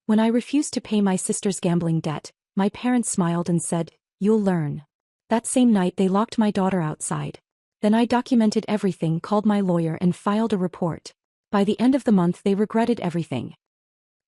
When I refused to pay my sister's gambling debt, my parents smiled and said, "You'll learn." That same night they locked my daughter outside. Then I documented everything, called my lawyer and filed a report. By the end of the month they regretted everything.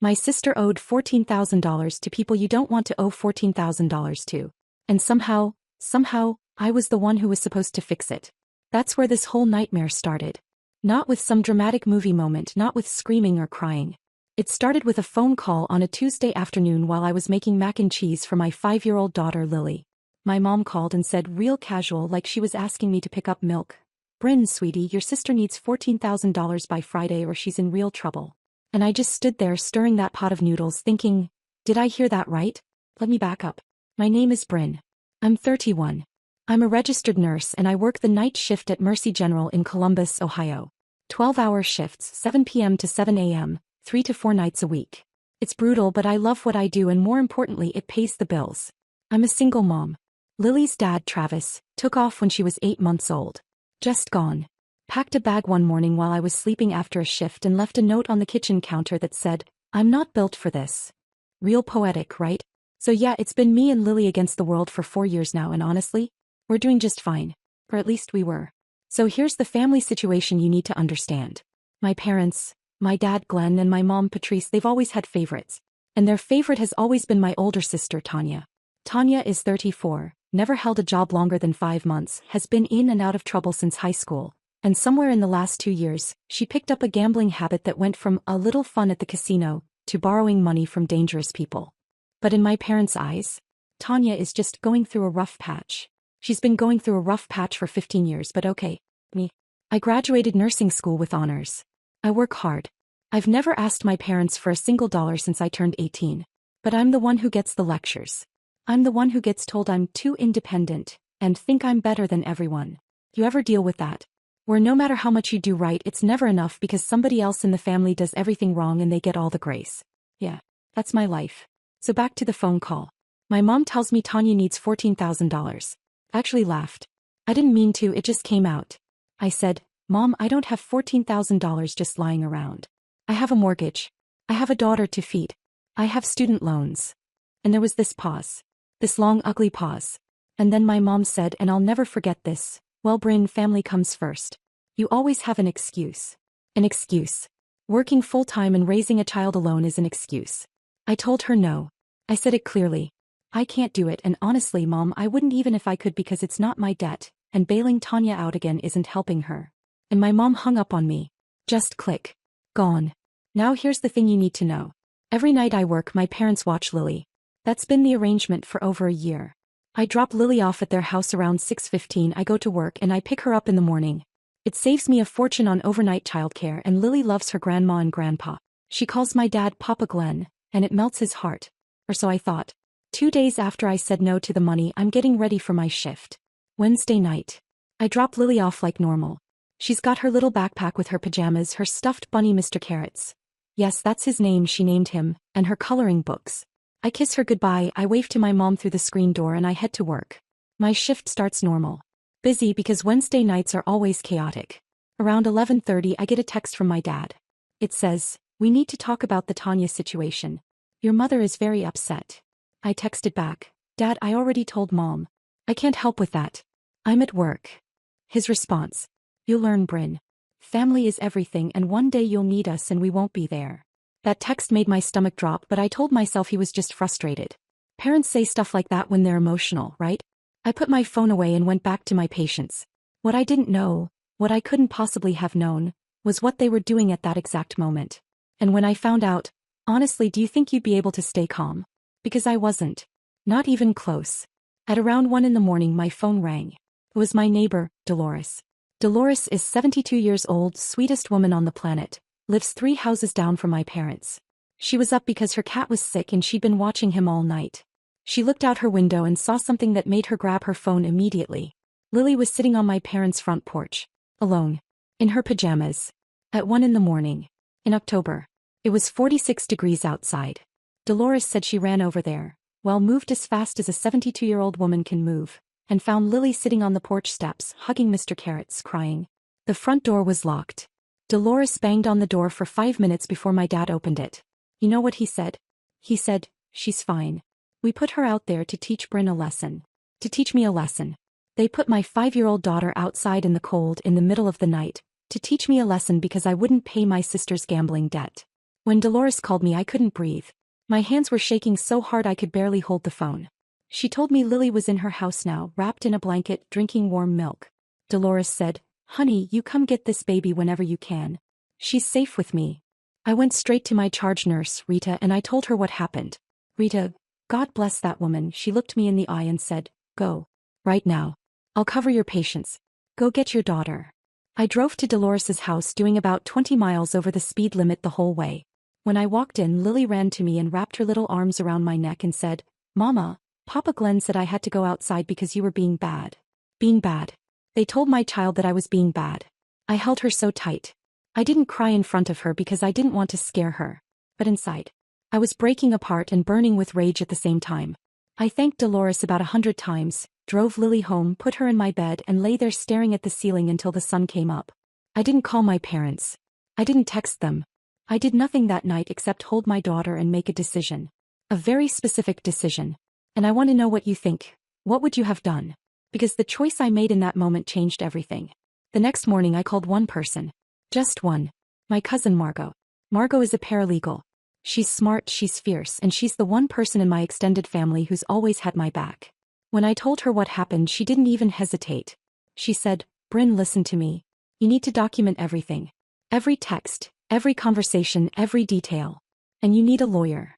My sister owed $14,000 to people you don't want to owe $14,000 to. And somehow, I was the one who was supposed to fix it. That's where this whole nightmare started. Not with some dramatic movie moment, not with screaming or crying. It started with a phone call on a Tuesday afternoon while I was making mac and cheese for my 5-year-old daughter Lily. My mom called and said real casual, like she was asking me to pick up milk, "Bryn, sweetie, your sister needs $14,000 by Friday or she's in real trouble." And I just stood there stirring that pot of noodles thinking, did I hear that right? Let me back up. My name is Bryn. I'm 31. I'm a registered nurse and I work the night shift at Mercy General in Columbus, Ohio. 12-hour shifts, 7 p.m. to 7 a.m., 3 to 4 nights a week. It's brutal, but I love what I do and more importantly it pays the bills. I'm a single mom. Lily's dad, Travis, took off when she was 8 months old. Just gone. Packed a bag one morning while I was sleeping after a shift and left a note on the kitchen counter that said, "I'm not built for this." Real poetic, right? So yeah, it's been me and Lily against the world for 4 years now and honestly, we're doing just fine. Or at least we were. So here's the family situation you need to understand. My parents, my dad Glenn and my mom Patrice, they've always had favorites. And their favorite has always been my older sister Tanya. Tanya is 34, never held a job longer than 5 months, has been in and out of trouble since high school. And somewhere in the last 2 years, she picked up a gambling habit that went from a little fun at the casino to borrowing money from dangerous people. But in my parents' eyes, Tanya is just going through a rough patch. She's been going through a rough patch for 15 years, but okay. Me. I graduated nursing school with honors. I work hard. I've never asked my parents for a single dollar since I turned 18. But I'm the one who gets the lectures. I'm the one who gets told I'm too independent and think I'm better than everyone. You ever deal with that? Where no matter how much you do right, it's never enough because somebody else in the family does everything wrong and they get all the grace. Yeah, that's my life. So back to the phone call. My mom tells me Tanya needs $14,000. I actually laughed. I didn't mean to, it just came out. I said, "Mom, I don't have $14,000 just lying around. I have a mortgage. I have a daughter to feed. I have student loans." And there was this pause. This long, ugly pause. And then my mom said, and I'll never forget this, "Well, Bryn, family comes first. You always have an excuse." An excuse. Working full-time and raising a child alone is an excuse. I told her no. I said it clearly. I can't do it, and honestly, Mom, I wouldn't even if I could because it's not my debt, and bailing Tanya out again isn't helping her. And my mom hung up on me. Just click. Gone. Now here's the thing you need to know. Every night I work, my parents watch Lily. That's been the arrangement for over a year. I drop Lily off at their house around 6:15, I go to work and I pick her up in the morning. It saves me a fortune on overnight childcare and Lily loves her grandma and grandpa. She calls my dad Papa Glenn, and it melts his heart. Or so I thought. 2 days after I said no to the money, I'm getting ready for my shift. Wednesday night. I drop Lily off like normal. She's got her little backpack with her pajamas, her stuffed bunny Mr. Carrots. Yes, that's his name, she named him, and her coloring books. I kiss her goodbye, I wave to my mom through the screen door and I head to work. My shift starts normal. Busy because Wednesday nights are always chaotic. Around 11:30 I get a text from my dad. It says, "We need to talk about the Tanya situation. Your mother is very upset." I texted back, "Dad, I already told Mom. I can't help with that. I'm at work." His response, "You'll learn, Bryn. Family is everything and one day you'll need us and we won't be there." That text made my stomach drop, but I told myself he was just frustrated. Parents say stuff like that when they're emotional, right? I put my phone away and went back to my patients. What I didn't know, what I couldn't possibly have known, was what they were doing at that exact moment. And when I found out, honestly, do you think you'd be able to stay calm? Because I wasn't. Not even close. At around 1 in the morning my phone rang. It was my neighbor, Dolores. Dolores is 72 years old, sweetest woman on the planet, lives 3 houses down from my parents. She was up because her cat was sick and she'd been watching him all night. She looked out her window and saw something that made her grab her phone immediately. Lily was sitting on my parents' front porch. Alone. In her pajamas. At 1 in the morning. In October. It was 46 degrees outside. Dolores said she ran over there, well, moved as fast as a 72-year-old woman can move, and found Lily sitting on the porch steps, hugging Mr. Carrots, crying. The front door was locked. Dolores banged on the door for 5 minutes before my dad opened it. You know what he said? He said, she's fine. We put her out there to teach Bryn a lesson. To teach me a lesson. They put my 5-year-old daughter outside in the cold in the middle of the night, to teach me a lesson because I wouldn't pay my sister's gambling debt. When Dolores called me, I couldn't breathe. My hands were shaking so hard I could barely hold the phone. She told me Lily was in her house now, wrapped in a blanket, drinking warm milk. Dolores said, "Honey, you come get this baby whenever you can. She's safe with me." I went straight to my charge nurse, Rita, and I told her what happened. Rita, God bless that woman, she looked me in the eye and said, "Go. Right now. I'll cover your patients. Go get your daughter." I drove to Dolores's house, doing about 20 miles over the speed limit the whole way. When I walked in, Lily ran to me and wrapped her little arms around my neck and said, "Mama, Papa Glenn said I had to go outside because you were being bad." Being bad. They told my child that I was being bad. I held her so tight. I didn't cry in front of her because I didn't want to scare her. But inside, I was breaking apart and burning with rage at the same time. I thanked Dolores about 100 times, drove Lily home, put her in my bed, and lay there staring at the ceiling until the sun came up. I didn't call my parents. I didn't text them. I did nothing that night except hold my daughter and make a decision. A very specific decision. And I want to know what you think. What would you have done? Because the choice I made in that moment changed everything. The next morning I called one person. Just one. My cousin Margot. Margot is a paralegal. She's smart, she's fierce, and she's the one person in my extended family who's always had my back. When I told her what happened, she didn't even hesitate. She said, "Bryn, listen to me. You need to document everything. Every text, every conversation, every detail. And you need a lawyer."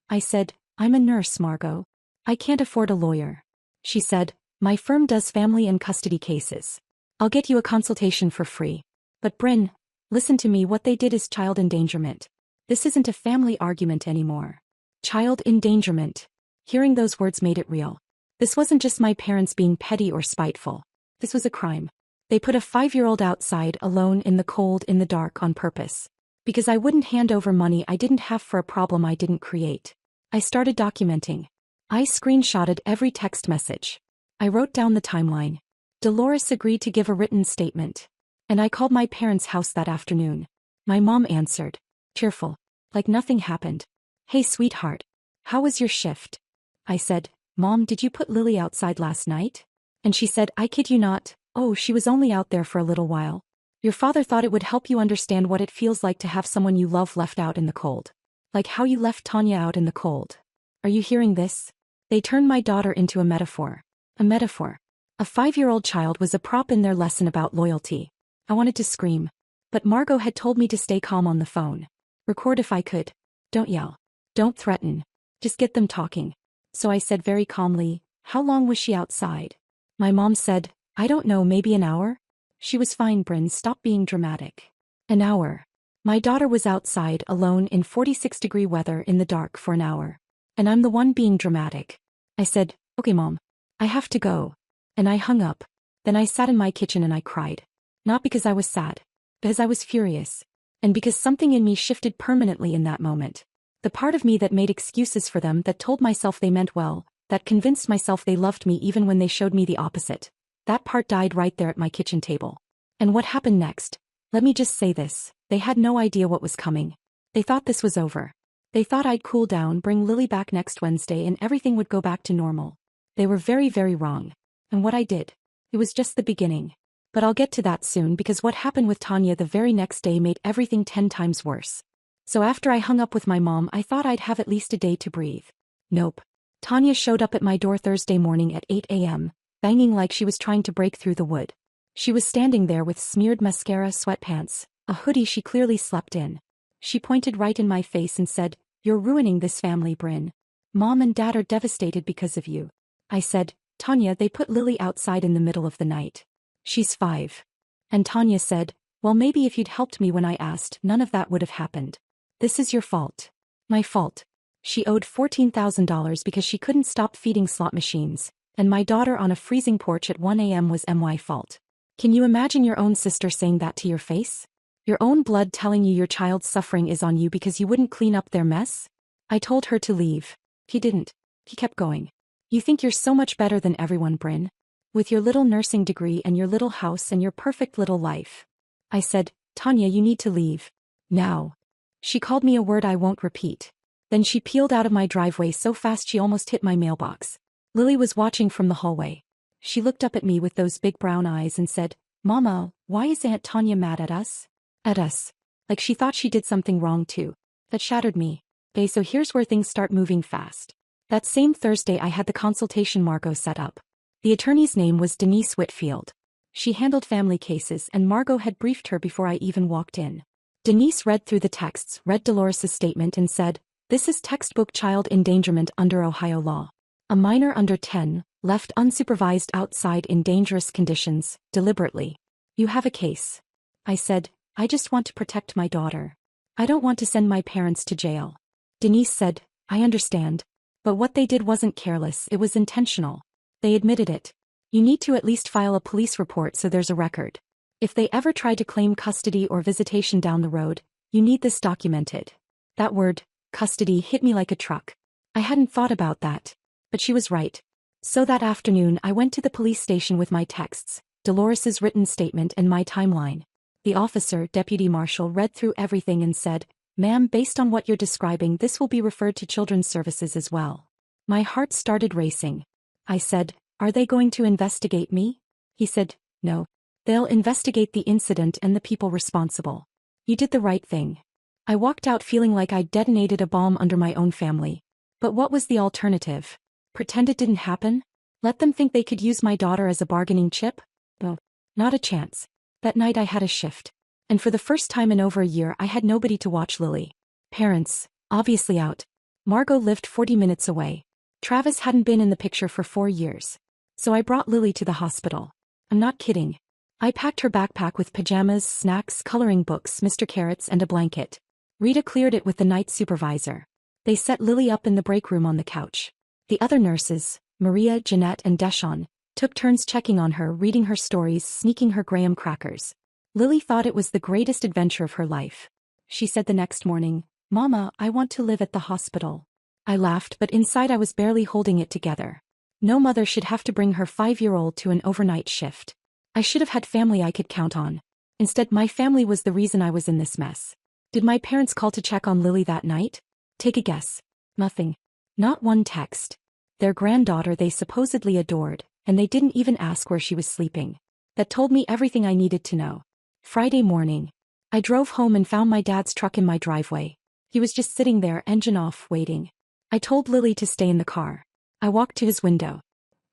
I said, "I'm a nurse, Margot. I can't afford a lawyer." She said, "My firm does family and custody cases. I'll get you a consultation for free. But Bryn, listen to me, what they did is child endangerment. This isn't a family argument anymore. Child endangerment." Hearing those words made it real. This wasn't just my parents being petty or spiteful. This was a crime. They put a 5-year-old outside alone in the cold in the dark on purpose. Because I wouldn't hand over money I didn't have for a problem I didn't create. I started documenting. I screenshotted every text message. I wrote down the timeline. Dolores agreed to give a written statement. And I called my parents' house that afternoon. My mom answered. Cheerful. Like nothing happened. "Hey sweetheart. How was your shift?" I said, "Mom, did you put Lily outside last night?" And she said, "I kid you not. Oh, she was only out there for a little while. Your father thought it would help you understand what it feels like to have someone you love left out in the cold. Like how you left Tanya out in the cold. Are you hearing this?" They turned my daughter into a metaphor. A metaphor. A 5-year-old child was a prop in their lesson about loyalty. I wanted to scream. But Margot had told me to stay calm on the phone. Record if I could. Don't yell. Don't threaten. Just get them talking. So I said very calmly, "How long was she outside?" My mom said, "I don't know, maybe an hour?" She was fine, Bryn, stop being dramatic. An hour. My daughter was outside alone in 46-degree weather in the dark for an hour. And I'm the one being dramatic. I said, "Okay, Mom. I have to go." And I hung up. Then I sat in my kitchen and I cried. Not because I was sad. Because I was furious. And because something in me shifted permanently in that moment. The part of me that made excuses for them, that told myself they meant well, that convinced myself they loved me even when they showed me the opposite. That part died right there at my kitchen table. And what happened next? Let me just say this. They had no idea what was coming. They thought this was over. They thought I'd cool down, bring Lily back next Wednesday, and everything would go back to normal. They were very, very wrong. And what I did, it was just the beginning. But I'll get to that soon because what happened with Tanya the very next day made everything 10 times worse. So after I hung up with my mom, I thought I'd have at least a day to breathe. Nope. Tanya showed up at my door Thursday morning at 8 a.m., banging like she was trying to break through the wood. She was standing there with smeared mascara, sweatpants, a hoodie she clearly slept in. She pointed right in my face and said, "You're ruining this family, Bryn. Mom and Dad are devastated because of you." I said, "Tanya, they put Lily outside in the middle of the night. She's 5. And Tanya said, "Well, maybe if you'd helped me when I asked, none of that would have happened. This is your fault." My fault. She owed $14,000 because she couldn't stop feeding slot machines, and my daughter on a freezing porch at 1 a.m. was my fault. Can you imagine your own sister saying that to your face? Your own blood telling you your child's suffering is on you because you wouldn't clean up their mess? I told her to leave. He didn't. He kept going. "You think you're so much better than everyone, Bryn. With your little nursing degree and your little house and your perfect little life." I said, "Tanya, you need to leave. Now." She called me a word I won't repeat. Then she peeled out of my driveway so fast she almost hit my mailbox. Lily was watching from the hallway. She looked up at me with those big brown eyes and said, "Mama, why is Aunt Tanya mad at us?" At us. Like she thought she did something wrong too. That shattered me. Okay, so here's where things start moving fast. That same Thursday I had the consultation Margot set up. The attorney's name was Denise Whitfield. She handled family cases and Margot had briefed her before I even walked in. Denise read through the texts, read Dolores' statement and said, "This is textbook child endangerment under Ohio law. A minor under 10, left unsupervised outside in dangerous conditions, deliberately. You have a case." I said, "I just want to protect my daughter. I don't want to send my parents to jail." Denise said, "I understand. But what they did wasn't careless, it was intentional. They admitted it. You need to at least file a police report so there's a record. If they ever try to claim custody or visitation down the road, you need this documented." That word, custody, hit me like a truck. I hadn't thought about that. But she was right. So that afternoon I went to the police station with my texts, Dolores' written statement and my timeline. The officer, Deputy Marshal, read through everything and said, "Ma'am, based on what you're describing, this will be referred to Children's Services as well." My heart started racing. I said, "Are they going to investigate me?" He said, "No. They'll investigate the incident and the people responsible. You did the right thing." I walked out feeling like I'd detonated a bomb under my own family. But what was the alternative? Pretend it didn't happen? Let them think they could use my daughter as a bargaining chip? Oh, not a chance. That night I had a shift. And for the first time in over a year I had nobody to watch Lily. Parents, obviously out. Margot lived 40 minutes away. Travis hadn't been in the picture for 4 years. So I brought Lily to the hospital. I'm not kidding. I packed her backpack with pajamas, snacks, coloring books, Mr. Carrots, and a blanket. Rita cleared it with the night supervisor. They set Lily up in the break room on the couch. The other nurses, Maria, Jeanette, and Deshawn, took turns checking on her, reading her stories, sneaking her graham crackers. Lily thought it was the greatest adventure of her life. She said the next morning, "Mama, I want to live at the hospital." I laughed, but inside I was barely holding it together. No mother should have to bring her 5-year-old to an overnight shift. I should have had family I could count on. Instead, my family was the reason I was in this mess. Did my parents call to check on Lily that night? Take a guess. Nothing. Not one text. Their granddaughter they supposedly adored, and they didn't even ask where she was sleeping. That told me everything I needed to know. Friday morning. I drove home and found my dad's truck in my driveway. He was just sitting there, engine off, waiting. I told Lily to stay in the car. I walked to his window.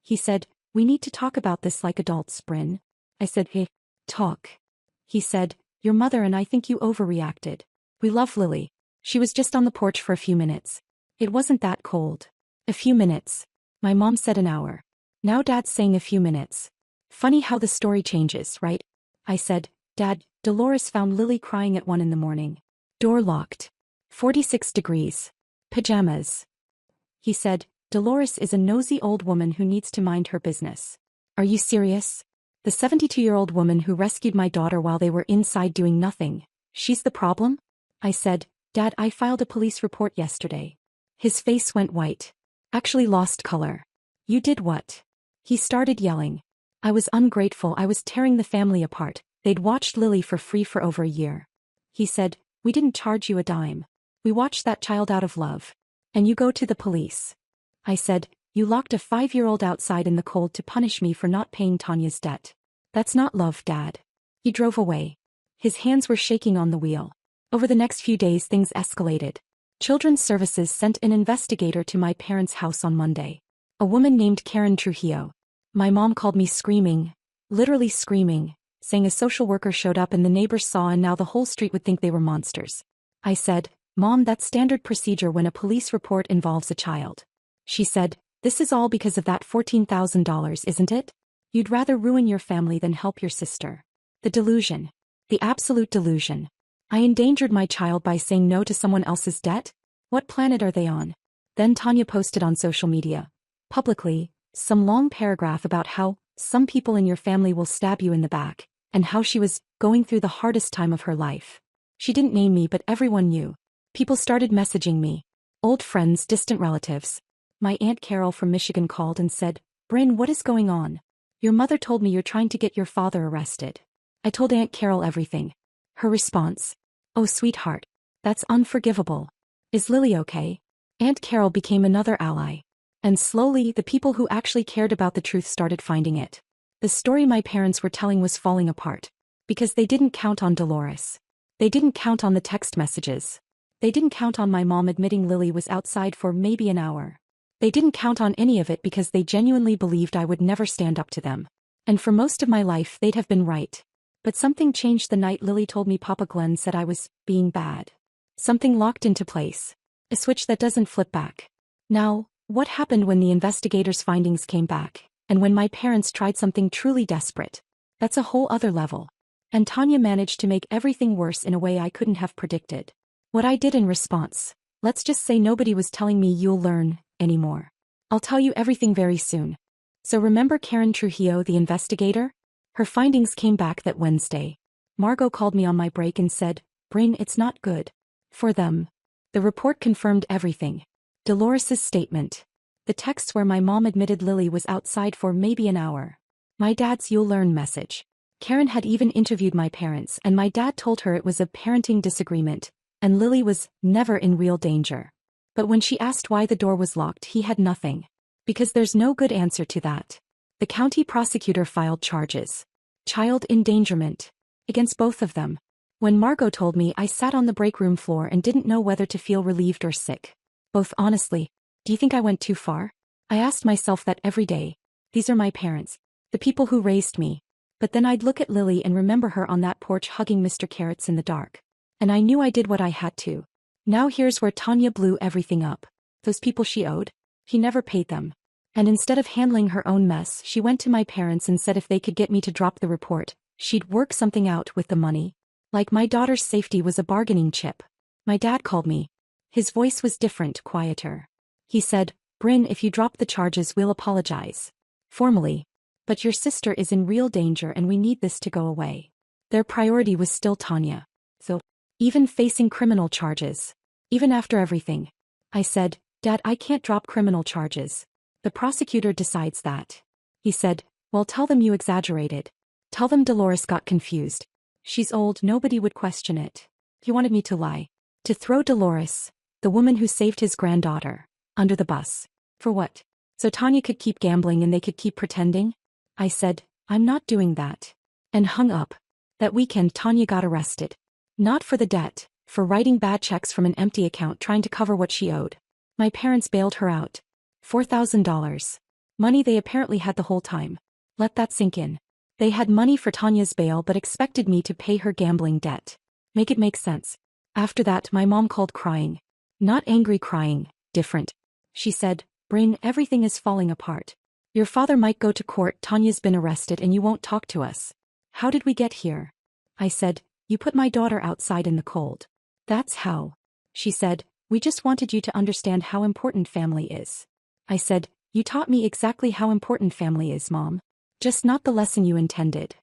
He said, "We need to talk about this like adults, Bryn." I said, "Hey, talk." He said, "Your mother and I think you overreacted. We love Lily. She was just on the porch for a few minutes. It wasn't that cold." A few minutes. My mom said an hour. Now Dad's saying a few minutes. Funny how the story changes, right? I said, "Dad, Dolores found Lily crying at 1 in the morning. Door locked. 46 degrees. Pajamas." He said, "Dolores is a nosy old woman who needs to mind her business." Are you serious? The 72-year-old woman who rescued my daughter while they were inside doing nothing. She's the problem? I said, "Dad, I filed a police report yesterday." His face went white. Actually lost color. "You did what?" He started yelling. I was ungrateful. I was tearing the family apart. They'd watched Lily for free for over a year. He said, "We didn't charge you a dime. We watched that child out of love. And you go to the police." I said, "You locked a 5-year-old outside in the cold to punish me for not paying Tanya's debt. That's not love, Dad." He drove away. His hands were shaking on the wheel. Over the next few days things escalated. Children's Services sent an investigator to my parents' house on Monday. A woman named Karen Trujillo. My mom called me screaming, literally screaming, saying a social worker showed up and the neighbors saw and now the whole street would think they were monsters. I said, "Mom, that's standard procedure when a police report involves a child." She said, "This is all because of that $14,000, isn't it? You'd rather ruin your family than help your sister." The delusion. The absolute delusion. I endangered my child by saying no to someone else's debt? What planet are they on? Then Tanya posted on social media, publicly, some long paragraph about how some people in your family will stab you in the back, and how she was going through the hardest time of her life. She didn't name me, but everyone knew. People started messaging me. Old friends, distant relatives. My Aunt Carol from Michigan called and said, "Bryn, what is going on? Your mother told me you're trying to get your father arrested." I told Aunt Carol everything. Her response, "Oh, sweetheart. That's unforgivable. Is Lily okay?" Aunt Carol became another ally. And slowly, the people who actually cared about the truth started finding it. The story my parents were telling was falling apart. Because they didn't count on Dolores. They didn't count on the text messages. They didn't count on my mom admitting Lily was outside for maybe an hour. They didn't count on any of it because they genuinely believed I would never stand up to them. And for most of my life they'd have been right. But something changed the night Lily told me Papa Glenn said I was being bad. Something locked into place. A switch that doesn't flip back. Now, what happened when the investigators' findings came back, and when my parents tried something truly desperate? That's a whole other level. And Tanya managed to make everything worse in a way I couldn't have predicted. What I did in response, let's just say nobody was telling me you'll learn anymore. I'll tell you everything very soon. So remember Karen Trujillo, the investigator? Her findings came back that Wednesday. Margot called me on my break and said, "Bryn, it's not good. For them." The report confirmed everything. Dolores's statement. The texts where my mom admitted Lily was outside for maybe an hour. My dad's "you'll learn" message. Karen had even interviewed my parents and my dad told her it was a parenting disagreement, and Lily was never in real danger. But when she asked why the door was locked, he had nothing. Because there's no good answer to that. The county prosecutor filed charges. Child endangerment. Against both of them. When Margot told me, I sat on the break room floor and didn't know whether to feel relieved or sick. Both honestly. Do you think I went too far? I asked myself that every day. These are my parents. The people who raised me. But then I'd look at Lily and remember her on that porch hugging Mr. Carrots in the dark. And I knew I did what I had to. Now here's where Tanya blew everything up. Those people she owed. He never paid them. And instead of handling her own mess, she went to my parents and said if they could get me to drop the report, she'd work something out with the money. Like my daughter's safety was a bargaining chip. My dad called me. His voice was different, quieter. He said, "Bryn, if you drop the charges, we'll apologize. Formally. But your sister is in real danger and we need this to go away." Their priority was still Tanya. So, even facing criminal charges. Even after everything. I said, "Dad, I can't drop criminal charges. The prosecutor decides that." He said, "Well, tell them you exaggerated. Tell them Dolores got confused. She's old, nobody would question it." He wanted me to lie. To throw Dolores, the woman who saved his granddaughter, under the bus. For what? So Tanya could keep gambling and they could keep pretending? I said, "I'm not doing that." And hung up. That weekend Tanya got arrested. Not for the debt, for writing bad checks from an empty account trying to cover what she owed. My parents bailed her out. $4,000. Money they apparently had the whole time. Let that sink in. They had money for Tanya's bail but expected me to pay her gambling debt. Make it make sense. After that my mom called crying. Not angry crying, different. She said, "Bryn, everything is falling apart. Your father might go to court, Tanya's been arrested and you won't talk to us. How did we get here?" I said, "You put my daughter outside in the cold. That's how." She said, "We just wanted you to understand how important family is." I said, "You taught me exactly how important family is, Mom. Just not the lesson you intended."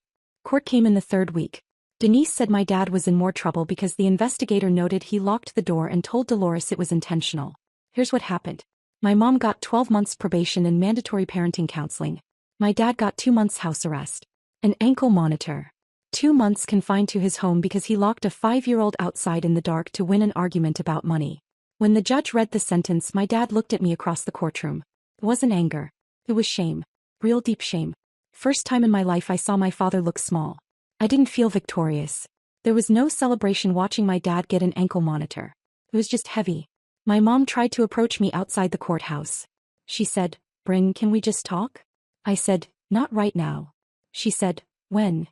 Court came in the third week. Denise said my dad was in more trouble because the investigator noted he locked the door and told Dolores it was intentional. Here's what happened. My mom got 12 months probation and mandatory parenting counseling. My dad got 2 months house arrest. An ankle monitor. 2 months confined to his home because he locked a 5-year-old outside in the dark to win an argument about money. When the judge read the sentence, my dad looked at me across the courtroom. It wasn't anger. It was shame. Real deep shame. First time in my life I saw my father look small. I didn't feel victorious. There was no celebration watching my dad get an ankle monitor. It was just heavy. My mom tried to approach me outside the courthouse. She said, "Bryn, can we just talk?" I said, "Not right now." She said, "When?"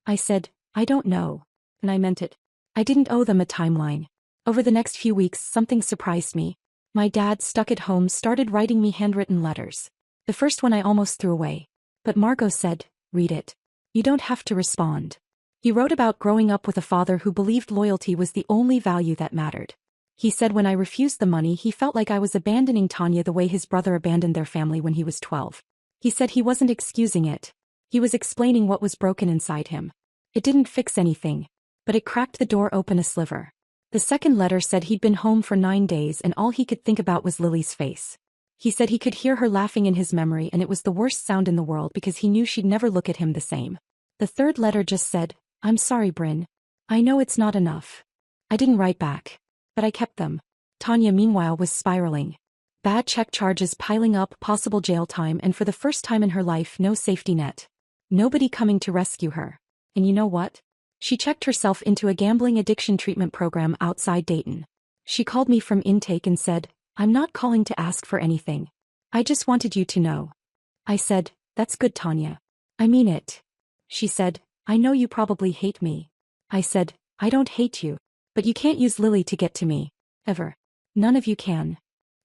I said, "I don't know." And I meant it. I didn't owe them a timeline. Over the next few weeks, something surprised me. My dad, stuck at home, started writing me handwritten letters. The first one I almost threw away. But Margot said, "Read it. You don't have to respond." He wrote about growing up with a father who believed loyalty was the only value that mattered. He said when I refused the money, he felt like I was abandoning Tanya the way his brother abandoned their family when he was 12. He said he wasn't excusing it. He was explaining what was broken inside him. It didn't fix anything, but it cracked the door open a sliver. The second letter said he'd been home for 9 days and all he could think about was Lily's face. He said he could hear her laughing in his memory and it was the worst sound in the world because he knew she'd never look at him the same. The third letter just said, "I'm sorry, Bryn. I know it's not enough." I didn't write back. But I kept them. Tanya meanwhile was spiraling. Bad check charges piling up, possible jail time, and for the first time in her life no safety net. Nobody coming to rescue her. And you know what? She checked herself into a gambling addiction treatment program outside Dayton. She called me from intake and said, "I'm not calling to ask for anything. I just wanted you to know." I said, "That's good, Tanya. I mean it." She said, "I know you probably hate me." I said, "I don't hate you. But you can't use Lily to get to me. Ever. None of you can."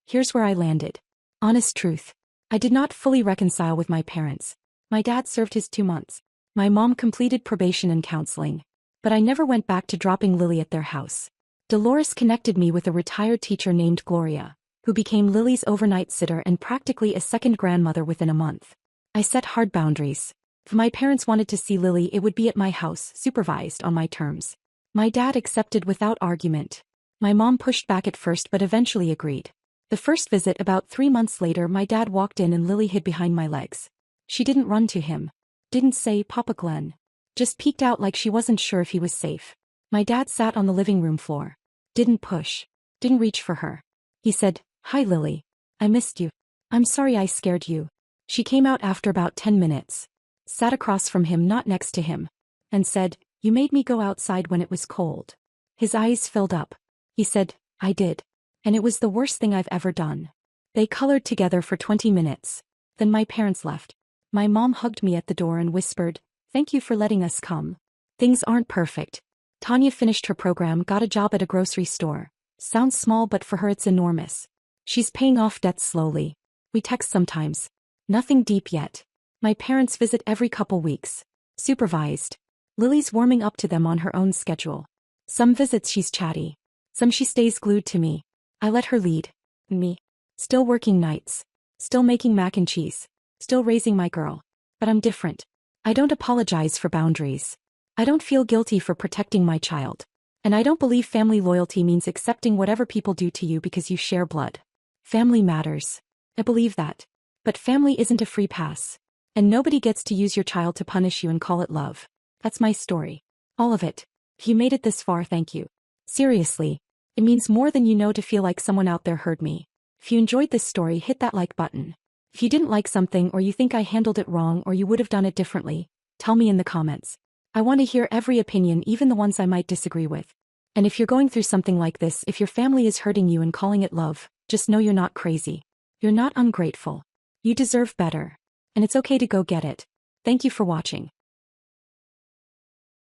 Here's where I landed. Honest truth. I did not fully reconcile with my parents. My dad served his 2 months. My mom completed probation and counseling. But I never went back to dropping Lily at their house. Dolores connected me with a retired teacher named Gloria, who became Lily's overnight sitter and practically a second grandmother within a month. I set hard boundaries. If my parents wanted to see Lily, it would be at my house, supervised on my terms. My dad accepted without argument. My mom pushed back at first but eventually agreed. The first visit, about 3 months later, my dad walked in and Lily hid behind my legs. She didn't run to him. Didn't say, "Papa Glenn." Just peeked out like she wasn't sure if he was safe. My dad sat on the living room floor. Didn't push. Didn't reach for her. He said, "Hi Lily. I missed you. I'm sorry I scared you." She came out after about 10 minutes. Sat across from him, not next to him. And said, "You made me go outside when it was cold." His eyes filled up. He said, "I did. And it was the worst thing I've ever done." They colored together for 20 minutes. Then my parents left. My mom hugged me at the door and whispered, "Thank you for letting us come." Things aren't perfect. Tanya finished her program, got a job at a grocery store. Sounds small, but for her it's enormous. She's paying off debts slowly. We text sometimes. Nothing deep yet. My parents visit every couple weeks. Supervised. Lily's warming up to them on her own schedule. Some visits she's chatty. Some she stays glued to me. I let her lead. Me. Still working nights. Still making mac and cheese. Still raising my girl. But I'm different. I don't apologize for boundaries. I don't feel guilty for protecting my child. And I don't believe family loyalty means accepting whatever people do to you because you share blood. Family matters. I believe that. But family isn't a free pass. And nobody gets to use your child to punish you and call it love. That's my story. All of it. If you made it this far, thank you. Seriously. It means more than you know to feel like someone out there heard me. If you enjoyed this story, hit that like button. If you didn't like something or you think I handled it wrong or you would have done it differently, tell me in the comments. I want to hear every opinion, even the ones I might disagree with. And if you're going through something like this, if your family is hurting you and calling it love, just know you're not crazy. You're not ungrateful. You deserve better. And it's okay to go get it. Thank you for watching.